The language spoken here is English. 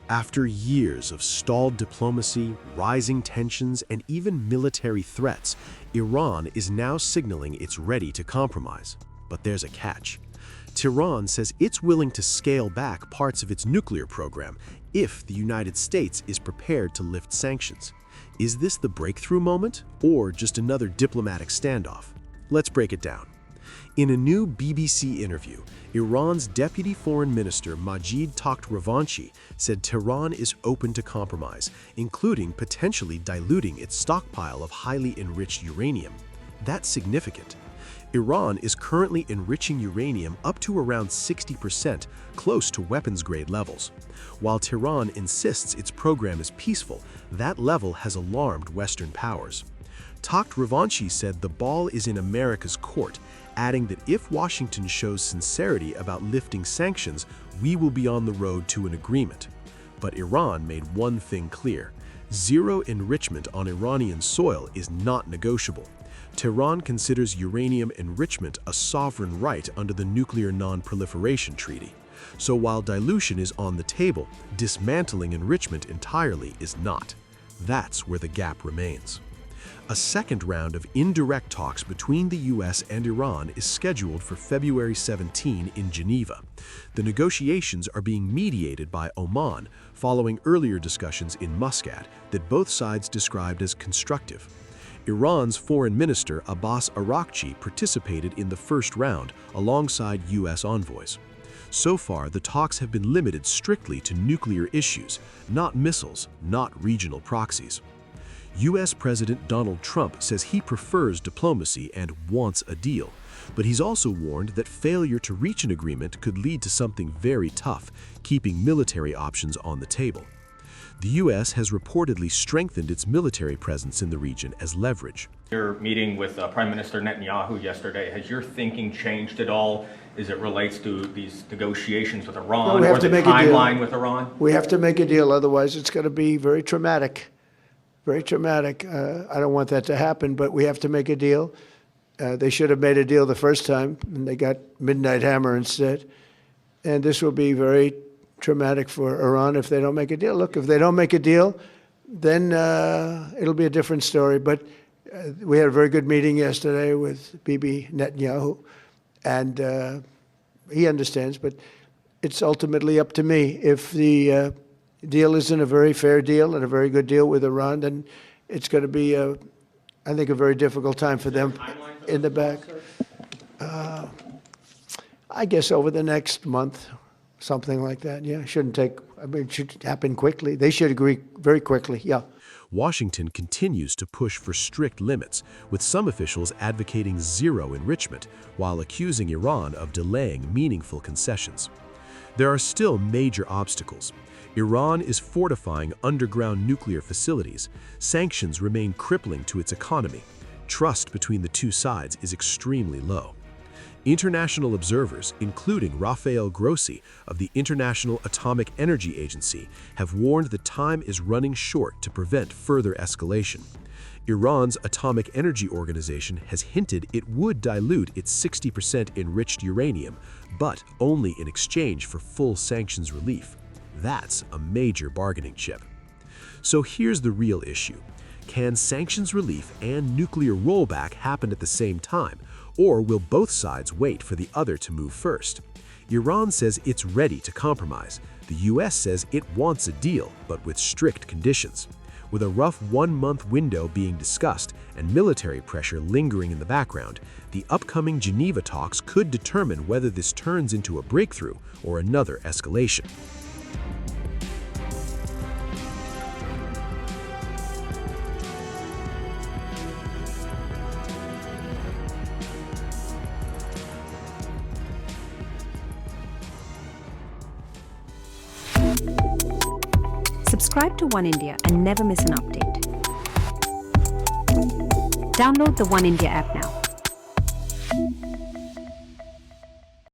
After years of stalled diplomacy, rising tensions, and even military threats, Iran is now signaling it's ready to compromise. But there's a catch. Tehran says it's willing to scale back parts of its nuclear program if the United States is prepared to lift sanctions. Is this the breakthrough moment, or just another diplomatic standoff? Let's break it down. In a new BBC interview, Iran's Deputy Foreign Minister Majid Takht-Ravanchi said Tehran is open to compromise, including potentially diluting its stockpile of highly enriched uranium. That's significant. Iran is currently enriching uranium up to around 60%, close to weapons-grade levels. While Tehran insists its program is peaceful, that level has alarmed Western powers. Takht-Ravanchi said the ball is in America's court, adding that if Washington shows sincerity about lifting sanctions, we will be on the road to an agreement. But Iran made one thing clear: zero enrichment on Iranian soil is not negotiable. Tehran considers uranium enrichment a sovereign right under the Nuclear Non-Proliferation Treaty. So while dilution is on the table, dismantling enrichment entirely is not. That's where the gap remains. A second round of indirect talks between the US and Iran is scheduled for February 17 in Geneva. The negotiations are being mediated by Oman, following earlier discussions in Muscat that both sides described as constructive. Iran's Foreign Minister Abbas Araghchi participated in the first round alongside US envoys. So far, the talks have been limited strictly to nuclear issues, not missiles, not regional proxies. US President Donald Trump says he prefers diplomacy and wants a deal, but he's also warned that failure to reach an agreement could lead to something very tough, keeping military options on the table. The US has reportedly strengthened its military presence in the region as leverage. Your meeting with Prime Minister Netanyahu yesterday, has your thinking changed at all as it relates to these negotiations with Iran or the timeline with Iran? We have to make a deal, otherwise it's going to be very traumatic. Very traumatic. I don't want that to happen, but we have to make a deal. They should have made a deal the first time, and they got Midnight Hammer instead. And this will be very traumatic for Iran if they don't make a deal. Look, if they don't make a deal, then it'll be a different story. But we had a very good meeting yesterday with Bibi Netanyahu, and he understands, but it's ultimately up to me. If the deal isn't a very fair deal and a very good deal with Iran, then it's going to be, I think, a very difficult time for them in the back. I guess over the next month, something like that. Yeah, shouldn't take, I mean, it should happen quickly. They should agree very quickly, yeah. Washington continues to push for strict limits, with some officials advocating zero enrichment, while accusing Iran of delaying meaningful concessions. There are still major obstacles. Iran is fortifying underground nuclear facilities. Sanctions remain crippling to its economy. Trust between the two sides is extremely low. International observers, including Rafael Grossi of the International Atomic Energy Agency, have warned the time is running short to prevent further escalation. Iran's Atomic Energy Organization has hinted it would dilute its 60% enriched uranium, but only in exchange for full sanctions relief. That's a major bargaining chip. So here's the real issue. Can sanctions relief and nuclear rollback happen at the same time, or will both sides wait for the other to move first? Iran says it's ready to compromise. The US says it wants a deal, but with strict conditions. With a rough one-month window being discussed and military pressure lingering in the background, the upcoming Geneva talks could determine whether this turns into a breakthrough or another escalation. Subscribe to One India and never miss an update. Download the One India app now.